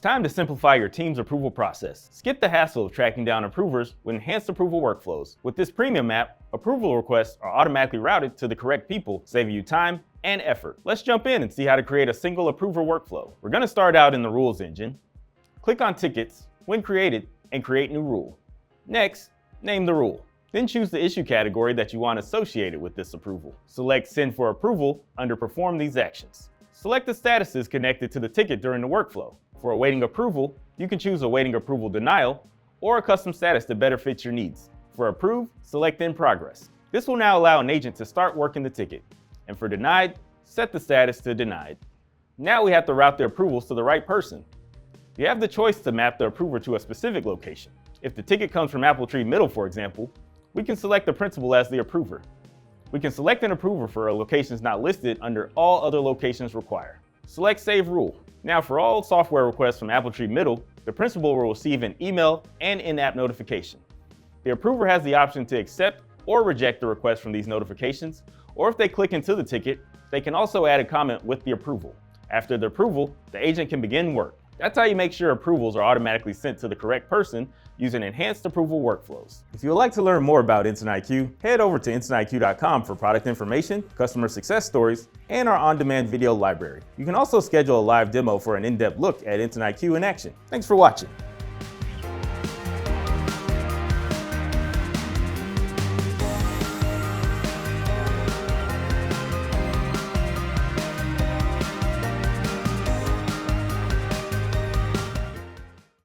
It's time to simplify your team's approval process. Skip the hassle of tracking down approvers with enhanced approval workflows. With this premium app, approval requests are automatically routed to the correct people, saving you time and effort. Let's jump in and see how to create a single approver workflow. We're going to start out in the Rules engine. Click on Tickets when created and create new rule. Next, name the rule. Then choose the issue category that you want associated with this approval. Select Send for Approval under Perform these actions. Select the statuses connected to the ticket during the workflow. For awaiting approval, you can choose awaiting approval denial or a custom status that better fits your needs. For Approve, select In Progress. This will now allow an agent to start working the ticket. And for Denied, set the status to Denied. Now we have to route the approvals to the right person. You have the choice to map the approver to a specific location. If the ticket comes from Apple Tree Middle, for example, we can select the principal as the approver. We can select an approver for locations not listed under All Other Locations Require. Select Save Rule. Now for all software requests from Apple Tree Middle, the principal will receive an email and in-app notification. The approver has the option to accept or reject the request from these notifications, or if they click into the ticket, they can also add a comment with the approval. After the approval, the agent can begin work. That's how you make sure approvals are automatically sent to the correct person using enhanced approval workflows. If you would like to learn more about Instant IQ, head over to InstantIQ.com for product information, customer success stories, and our on-demand video library. You can also schedule a live demo for an in-depth look at Instant IQ in action. Thanks for watching.